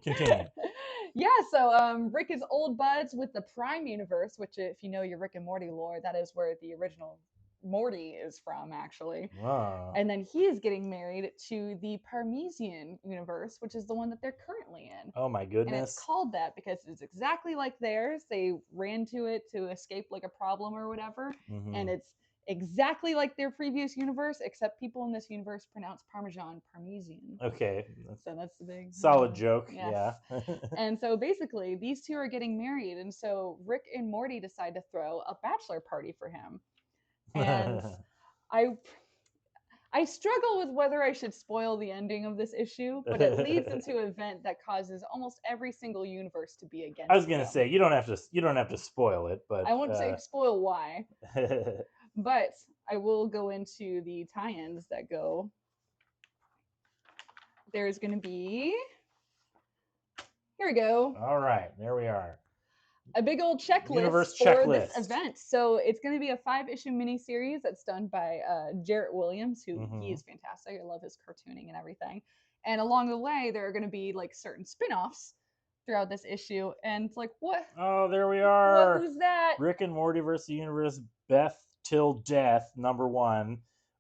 Yeah, so Rick is old buds with the Prime Universe, which if you know your Rick and Morty lore, that is where the original Morty is from, actually. Wow. And then he is getting married to the Parmesian Universe, which is the one that they're currently in. Oh my goodness. And it's called that because it's exactly like theirs. They ran to it to escape like a problem or whatever. Mm-hmm. And it's exactly like their previous universe, except people in this universe pronounce Parmesan Parmesian. Okay. So that's the big solid joke. Yes. Yeah. And so basically these two are getting married, and so Rick and Morty decide to throw a bachelor party for him. And I struggle with whether I should spoil the ending of this issue, but it leads into an event that causes almost every single universe to be against. I was gonna say you don't have to spoil it, but I won't say spoil why. But I will go into the tie-ins that go. There's going to be. Here we go. All right, there we are. a big old checklist Universe for checklist. this event. So it's going to be a 5-issue miniseries that's done by Jarrett Williams, who he Mhm. is fantastic. I love his cartooning and everything. And along the way, there are going to be like certain spin-offs throughout this issue. And it's like, what? Oh, there we What? are. Who's that? Rick and Morty versus the Universe, Beth Till Death, #1.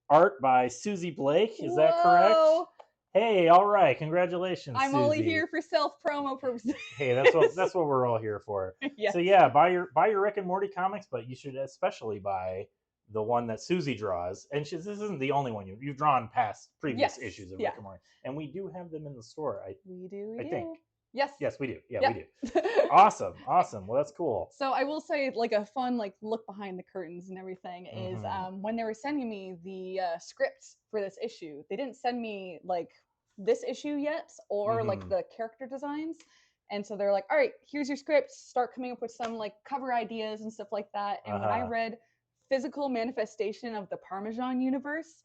Art by Susie Blake. Is that correct? Whoa. Hey, all right. Congratulations, I'm Susie. only here for self promo purposes. Hey, that's what we're all here for. Yes. So yeah, buy your Rick and Morty comics, but you should especially buy the one that Susie draws. And this isn't the only one you've drawn past previous Yes, issues of yeah. Rick and Morty, and we do have them in the store. We do. I think. Yes. Yes, we do. Yeah, Yep. we do. Awesome. Well, that's cool. So I will say, like, a fun like look behind the curtains and everything is Mhm. when they were sending me the scripts for this issue, they didn't send me like this issue yet or like Mhm. the character designs. And so they're like, all right, here's your script. Start coming up with some like cover ideas and stuff like that. And when I Uh-huh. read Physical Manifestation of the Parmesan Universe,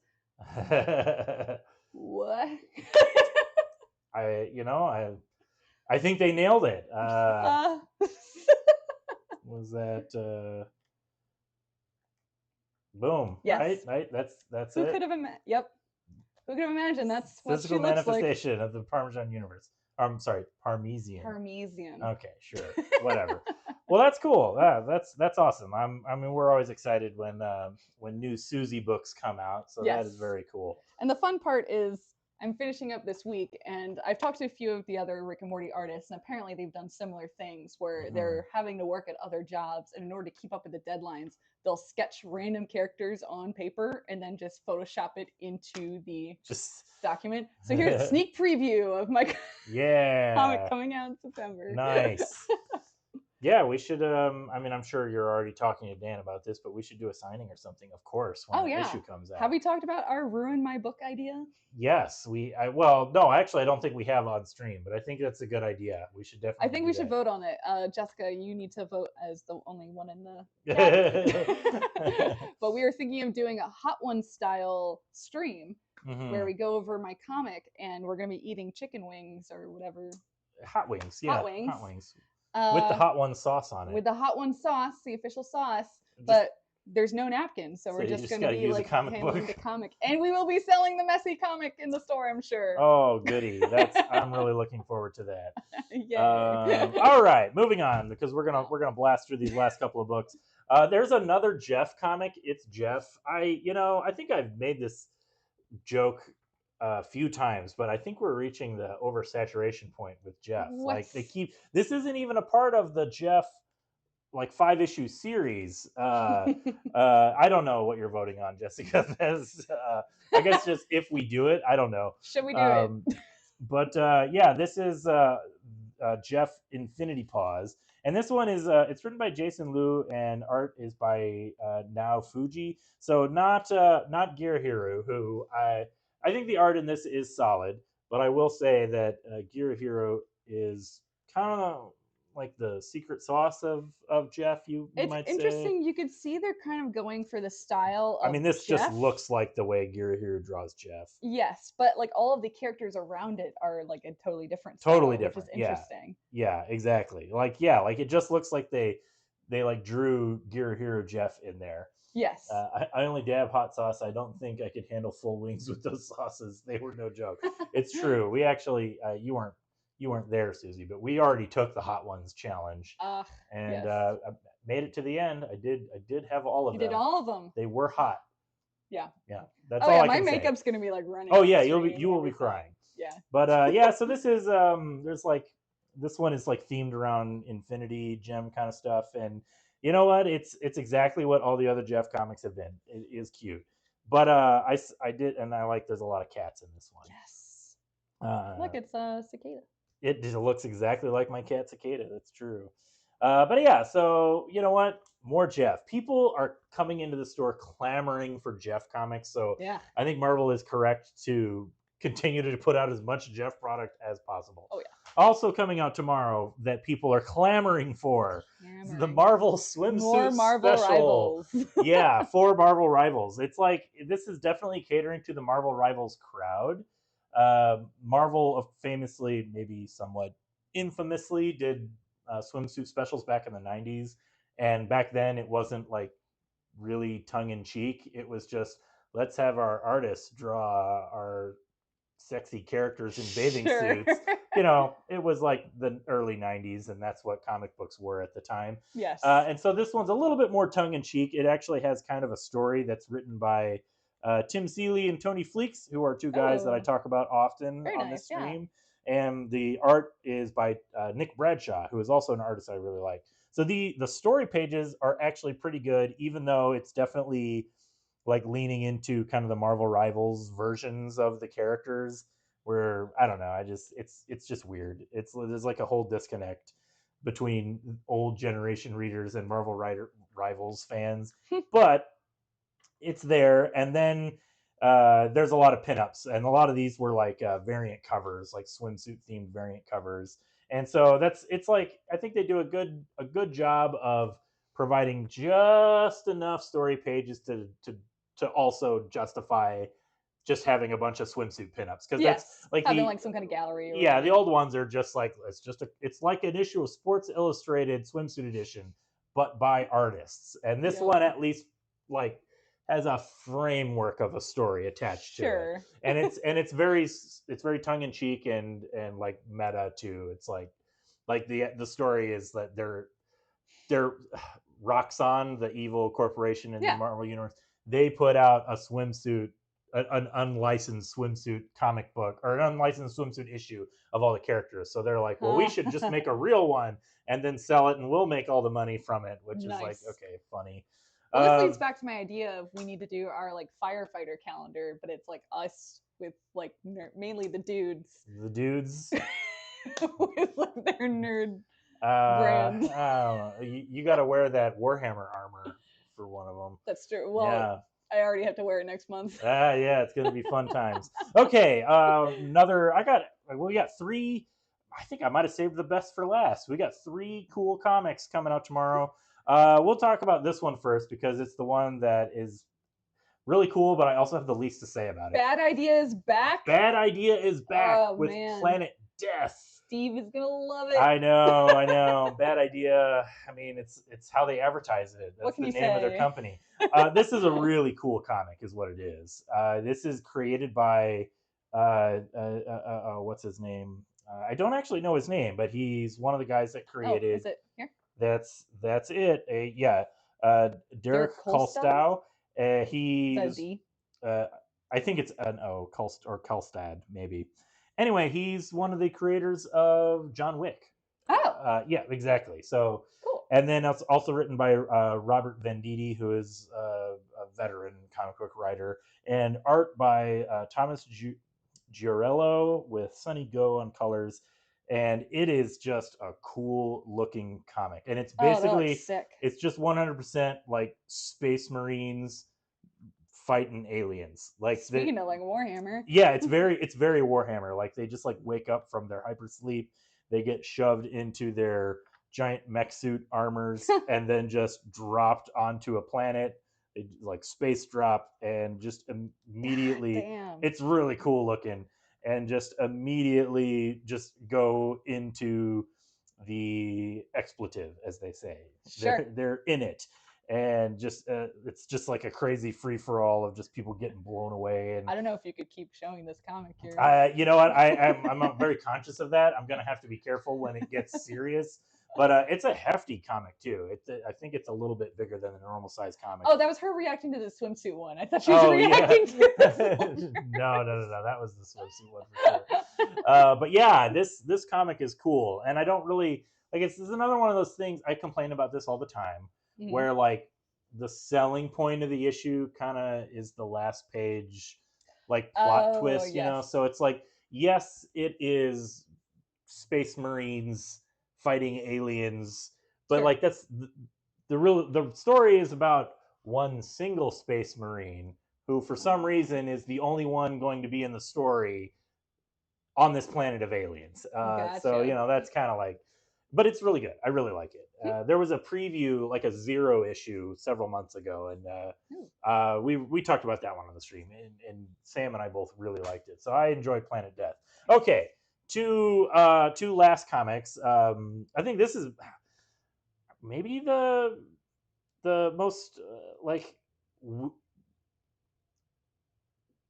what? I think they nailed it. Uh, Was that boom? Yes. Right. That's who it. could have imagined? Yep. Who could have imagined that's what Physical she looks like? manifestation of the Parmesan universe. I'm sorry, Parmesan. Parmesan. Okay, sure, whatever. Well, that's cool. That's awesome. I mean, we're always excited when new Susie books come out. So that is Yes. very cool. And the fun part is I'm finishing up this week, and I've talked to a few of the other Rick and Morty artists, and apparently they've done similar things where Mhm. they're having to work at other jobs, and in order to keep up with the deadlines, they'll sketch random characters on paper and then just Photoshop it into the Just document. So here's a sneak preview of my yeah, comic coming out in September. nice. Yeah, we should. I mean, I'm sure you're already talking to Dan about this, but we should do a signing or something, of course, when Oh the yeah. issue comes out. Have we talked about our ruin my book idea? Yes, well, no, actually, I don't think we have on stream, but I think that's a good idea. We should definitely. I think do we should that. vote on it. Jessica, you need to vote as the only one in the chat. But we were thinking of doing a Hot Ones style stream where we go over my comic and we're going to be eating chicken wings or whatever. Hot wings, yeah. Hot wings. Hot wings. With the Hot One sauce on it. With the Hot One sauce, the official sauce. But there's no napkins, so we're just going to be like handling the comic. And we will be selling the messy comic in the store, I'm sure. Oh, goody. I'm really looking forward to that. Yay. All right, moving on, because we're gonna blast through these last couple of books. There's another Jeff comic. It's Jeff. I think I've made this joke a few times, but I think we're reaching the oversaturation point with Jeff. What? Like this isn't even a part of the Jeff like 5-issue series. I don't know what you're voting on, Jessica. I guess just if we do it, I don't know. Should we do it? But yeah, this is Jeff Infinity Paws, and this one is it's written by Jason Liu and art is by Now Fuji. So not Girihiru, who I think the art in this is solid, but I will say that Girihiru is kind of like the secret sauce of Jeff. You might say. It's interesting. You could see they're kind of going for the style of I mean, this Jeff. just looks like the way Girihiru draws Jeff. Yes, but like all of the characters around it are like a totally different style, Totally different. Which is interesting. Yeah, exactly. Like it just looks like they like drew Girihiru Jeff in there. Yes. I only dab hot sauce. I don't think I could handle full wings with those sauces. They were no joke. It's true. We actually you weren't there, Susie, but we already took the Hot Ones challenge, and yes. I made it to the end. I did have all of them. You did all of them. They were hot. Yeah. Yeah. That's all I can say. My makeup's gonna be like running. Oh yeah, you will be crying. Yeah. But yeah, so this is there's like this one is like themed around Infinity Gem kind of stuff, and you know what? It's exactly what all the other Jeff comics have been. It is cute, but I did, and I like. There's a lot of cats in this one. Yes. Look, it's a cicada. It just looks exactly like my cat Cicada. That's true. But yeah, so you know what? More Jeff. People are coming into the store clamoring for Jeff comics. So yeah, I think Marvel is correct to continue to put out as much Jeff product as possible. Oh yeah. Also coming out tomorrow that people are clamoring for the Marvel swimsuit More Marvel special. Rivals. Yeah, 4 Marvel Rivals. It's like this is definitely catering to the Marvel Rivals crowd. Marvel famously, maybe somewhat infamously, did swimsuit specials back in the 90s. And back then, it wasn't like really tongue in cheek. It was just, let's have our artists draw our sexy characters in bathing Sure. suits. It was like the early 90s, and that's what comic books were at the time. Yes. And so this one's a little bit more tongue in cheek. It actually has kind of a story that's written by Tim Seeley and Tony Fleeks, who are two guys that I talk about often Very on nice, this stream. And the art is by Nick Bradshaw, who is also an artist I really like. So the story pages are actually pretty good, even though it's definitely like leaning into kind of the Marvel Rivals versions of the characters, where I don't know, it's just weird. There's like a whole disconnect between old generation readers and Marvel Rivals fans, but it's there. And then there's a lot of pinups, and a lot of these were like variant covers, like swimsuit themed variant covers. And so it's like, I think they do a good job of providing just enough story pages to also justify just having a bunch of swimsuit pinups, because that's like having like some kind of gallery. The old ones are just like, it's like an issue of Sports Illustrated swimsuit edition, but by artists. And this one at least like has a framework of a story attached to it, and it's very tongue in cheek and like meta too. It's like the story is that they're Roxxon, the evil corporation in the Marvel universe. They put out a swimsuit, an unlicensed swimsuit comic book, or an unlicensed swimsuit issue of all the characters. So they're like, well, we should just make a real one and then sell it, and we'll make all the money from it, which is like, okay, funny. Well, this leads back to my idea of we need to do our like firefighter calendar, but it's like us with like mainly the dudes. The dudes with like their nerd brands. You got to wear that Warhammer armor for one of them. That's true. Well, I already have to wear it next month. Yeah, it's gonna be fun times. Okay, we got three. I think I might have saved the best for last. We got three cool comics coming out tomorrow. We'll talk about this one first because it's the one that is really cool, but I also have the least to say about it. Bad Idea is back. Bad Idea is back with Planet Death. Steve is gonna love it. I know. Bad Idea. I mean, it's how they advertise it. That's the name of their company. This is a really cool comic, is what it is. This is created by what's his name? I don't actually know his name, but he's one of the guys that created. Is it here? That's it. Derek Kolstad. He's I think it's an O, or Kolstad, maybe. Anyway, he's one of the creators of John Wick. Oh. Yeah, exactly. So cool. And then it's also written by Robert Venditti, who is a veteran comic book writer, and art by Thomas Giorello with Sonny Go on colors. And it is just a cool looking comic. And it's basically, it's just 100% like Space Marines fighting aliens. Like speaking of like Warhammer. Yeah, it's very Warhammer. Like they just like wake up from their hypersleep, they get shoved into their giant mech suit armors and then just dropped onto a planet. They like space drop and just immediately it's really cool looking, and just immediately just go into the expletive, as they say. Sure. They're in it. And just it's just like a crazy free-for-all of just people getting blown away. And I don't know if you could keep showing this comic here. You know what? I'm very conscious of that. I'm gonna have to be careful when it gets serious. But it's a hefty comic too. I think it's a little bit bigger than a normal size comic. Oh, that was her reacting to the swimsuit one. I thought she was reacting to this one. No. That was the swimsuit one for sure. But yeah, this comic is cool, and I don't really like. This is another one of those things. I complain about this all the time. Mm-hmm. Where like the selling point of the issue kind of is the last page, like plot twist, you know? So it's like, yes, it is Space Marines fighting aliens, but like that's the story is about one single Space Marine who for some reason is the only one going to be in the story on this planet of aliens. Gotcha. So, you know, that's kind of like, but it's really good. I really like it. There was a preview, like a Zero issue, several months ago, and we talked about that one on the stream. And Sam and I both really liked it, so I enjoyed Planet Death. Okay, two last comics. I think this is maybe the most like w-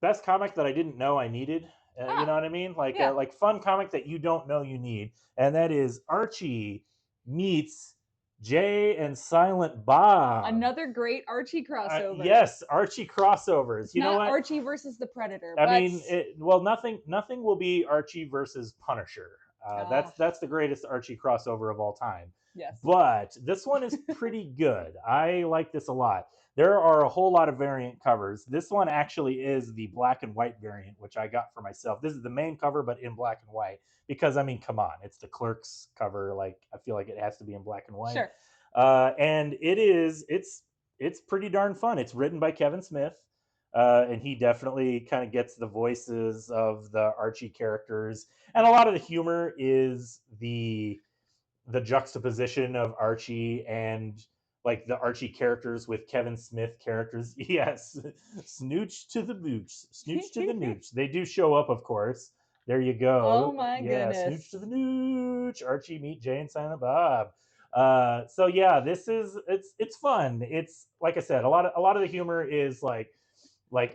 best comic that I didn't know I needed. You know Ah, what I mean? yeah. Like fun comic that you don't know you need, and that is Archie meets Jay and Silent Bob. Another great Archie crossover. Yes, Archie crossovers. It's You know not what? Archie versus the Predator, I but mean, well, nothing will be Archie versus Punisher. ah, That's the greatest Archie crossover of all time. yes. But this one is pretty good. I like this a lot. There are a whole lot of variant covers. This one actually is the black and white variant, which I got for myself. This is the main cover, but in black and white. Because I mean, come on, it's the Clerks cover. Like I feel like it has to be in black and white. Sure. And it's pretty darn fun. It's written by Kevin Smith. And he definitely kind of gets the voices of the Archie characters, and a lot of the humor is the juxtaposition of Archie and like the Archie characters with Kevin Smith characters. Yes, snooch to the booch, snooch to the nooch. They do show up, of course. There you Oh go. my Yeah, snooch to goodness. the nooch. Archie meet Jay and Silent Bob. So yeah, this is it's fun. It's like I said, a lot of the humor is like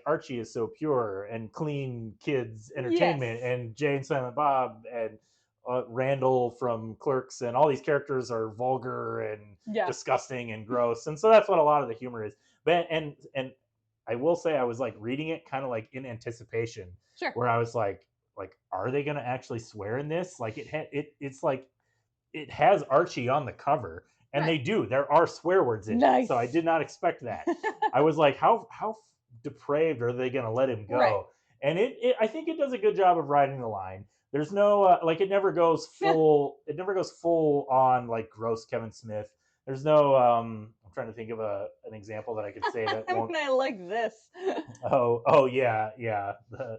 Archie is so pure and clean kids Yes. entertainment, and Jay and Silent Bob and Randall from Clerks and all these characters are vulgar and Yeah. disgusting and gross, and so that's what a lot of the humor is. But and I will say I was like reading it kind of like in anticipation, Sure. where I was like are they gonna actually swear in this? Like it's like it has Archie on the cover, and Right. they do. There are swear words in it, so I Nice. did not expect that. I was like, how depraved are they going to let him Right. go? And I think it does a good job of riding the line. There's no like it never goes Yeah. full. It never goes full on like gross Kevin Smith. There's no. I'm trying to think of an example that I could say that I won't. mean, I like this. Oh yeah, yeah.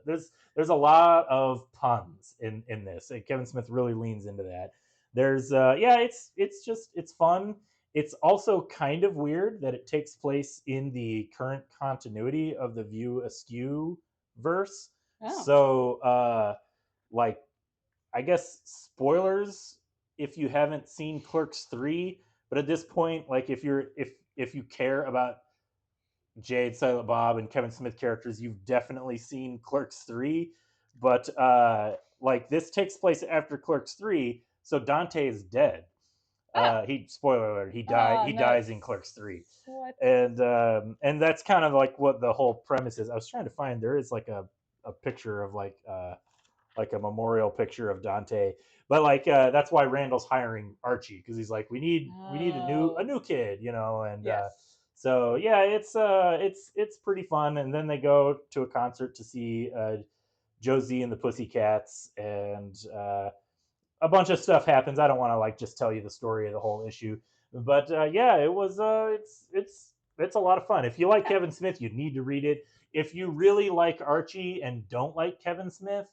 There's a lot of puns in this. And Kevin Smith really leans into that. There's yeah, it's just it's fun. It's also kind of weird that it takes place in the current continuity of the View Askew verse. Oh. So like I guess spoilers if you haven't seen Clerks 3, but at this point like if you care about Jade, Silent Bob, and Kevin Smith characters, you've definitely seen Clerks 3. But like this takes place after Clerks 3, so Dante is dead. Oh. He spoiler alert, Oh, he dies in nice. Clerks 3. What? And that's kind of like what the whole premise is. I was trying to find there is like a picture of like a memorial picture of Dante. But like that's why Randall's hiring Archie because he's like we need a Oh. new kid, you know, and Yes. so yeah, it's pretty fun. And then they go to a concert to see Josie and the Pussycats, and a bunch of stuff happens. I don't want to like just tell you the story of the whole issue, but yeah, it was it's a lot of fun. If you like Yeah. Kevin Smith, you need to read it. If you really like Archie and don't like Kevin Smith,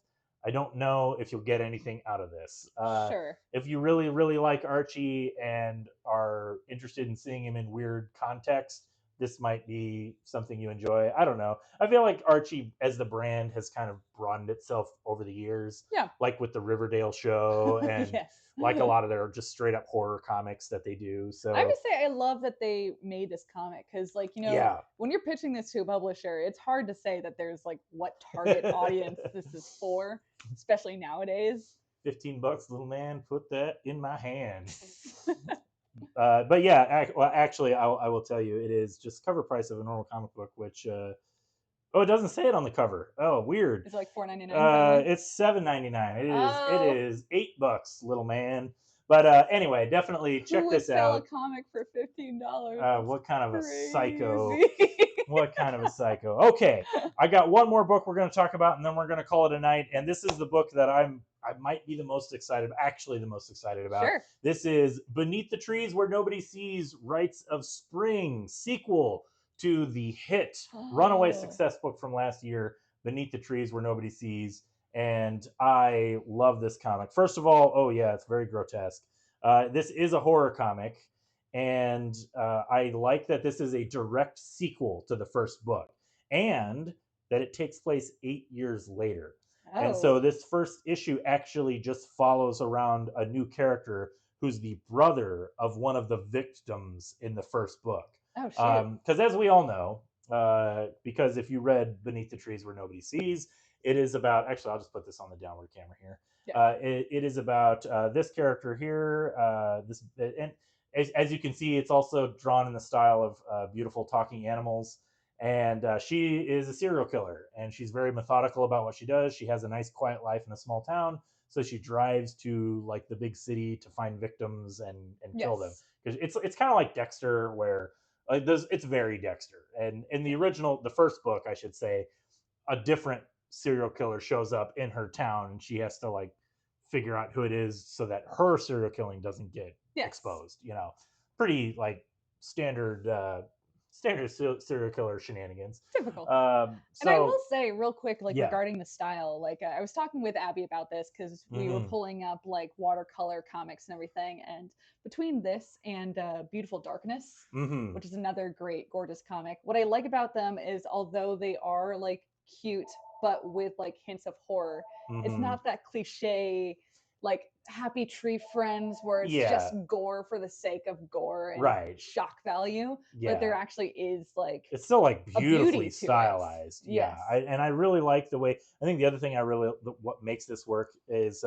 I don't know if you'll get anything out of this. Sure. If you really like Archie and are interested in seeing him in weird context, this might be something you enjoy. I don't know. I feel like Archie as the brand has kind of broadened itself over the years, Yeah. like with the Riverdale show and Yes. like a lot of their just straight up horror comics that they do. I have So to say, I love that they made this comic because, like, yeah. when you're pitching this to a publisher, it's hard to say that there's like what target audience this is for, especially nowadays. $15, little man, put that in my hand. But yeah, well, actually, I will tell you, it is just cover price of a normal comic book, which oh, it doesn't say it on the cover. Oh, weird. It's like $4.99 probably. It's $7.99. It Oh, is $8, little man. But anyway, definitely who check would this sell a out. comic for $15? That's What kind of a psycho? crazy. What kind of a psycho? Okay, I got one more book we're going to talk about, and then we're going to call it a night. And this is the book that I might be the most excited, actually the most excited about. Sure. This is Beneath the Trees Where Nobody Sees: Rites of Spring, sequel to the hit runaway Oh, success book from last year, Beneath the Trees Where Nobody Sees. And I love this comic. First of all, oh yeah, it's very grotesque. This is a horror comic, and I like that this is a direct sequel to the first book, and that it takes place 8 years later. And so Oh. this first issue actually just follows around a new character who's the brother of one of the victims in the first book. Oh shoot. Because as we all know, because if you read Beneath the Trees Where Nobody Sees, it is about. Actually, I'll just put this on the downward camera here. Yeah. It is about this character here. This and as you can see, it's also drawn in the style of beautiful talking animals. And she is a serial killer, and she's very methodical about what she does. She has a nice, quiet life in a small town, so she drives to like the big city to find victims and kill them. Yes. Because it's kind of like Dexter, where like it's very Dexter. And in the original, the first book, I should say, a different serial killer shows up in her town, and she has to like figure out who it is so that her serial killing doesn't get Yes. exposed. Pretty like standard standard serial killer shenanigans. Typical. And I will So say real quick, like yeah. regarding the style, like I was talking with Abby about this because we were Hmm. pulling up like watercolor comics and everything. And between this and Beautiful Darkness, Hmm. which is another great, gorgeous comic, what I like about them is although they are like cute, but with like hints of horror, it's Hmm. not that cliche like happy tree friends where it's Yeah. just gore for the sake of gore and Right. shock value, but there Yeah. actually is like It's still like a beauty beautifully to it. stylized. Yeah, Yes. and I really like the way. I think the other thing what makes this work is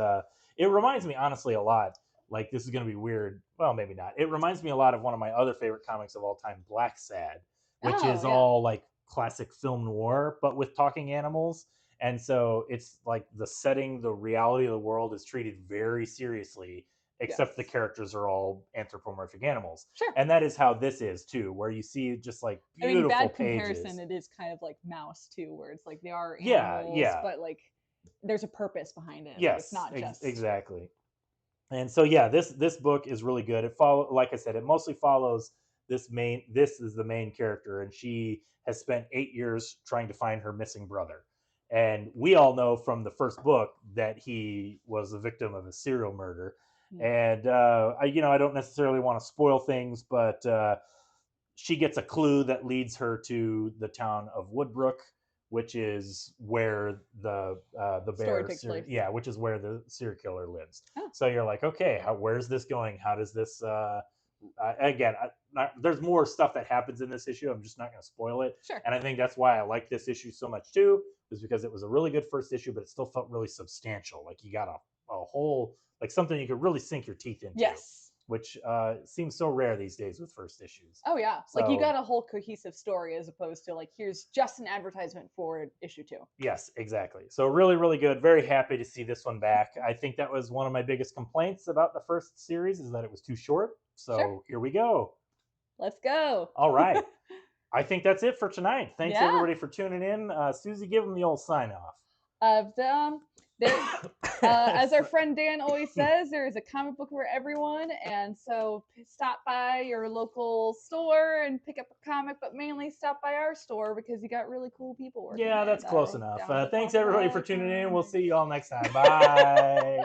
it reminds me honestly a lot. Like this is going to be weird. Well, maybe not. It reminds me a lot of one of my other favorite comics of all time, Black Sad, which Oh, is yeah. all like classic film noir, but with talking animals. And so it's like the setting, the reality of the world is treated very seriously, except the Yes. characters are all anthropomorphic animals. Sure. And that is how this is too, where you see just like I mean, beautiful bad comparison, pages. it is kind of like Mouse too, where it's like they are Yeah, animals, yeah, but like there's a purpose behind it. Like it's yes, not just exactly. And so yeah, this book is really good. It follow like I said, it mostly follows this is the main character, and she has spent 8 years trying to find her missing brother. And we all know from the first book that he was the victim of a serial murder. mm, And I don't necessarily want to spoil things, but she gets a clue that leads her to the town of Woodbrook, which is where the story takes place. yeah, which is where the serial killer lives. Oh, So you're like, okay, where's this going? How does this? Again, there's more stuff that happens in this issue. I'm just not going to spoil it, sure. and I think that's why I like this issue so much too, is because it was a really good first issue, but it still felt really substantial. Like you got a whole like something you could really sink your teeth into, Yes. which seems so rare these days with first issues. Oh yeah. Like you So got a whole cohesive story as opposed to like here's just an advertisement for issue 2. yes, exactly. So really, really good. Very happy to see this one back. I think that was one of my biggest complaints about the first series is that it was too short. Sure. So here we go. Let's go. All right. I think that's it for tonight. Thanks Yeah. everybody for tuning in. Susie, give them the old sign off. There, as our friend Dan always says, there is a comic book for everyone, and so stop by your local store and pick up a comic, but mainly stop by our store because you got really cool people working Yeah, there that's that close are enough. down to Thanks talk everybody for about tuning in. We'll comics. see you all next time. Bye.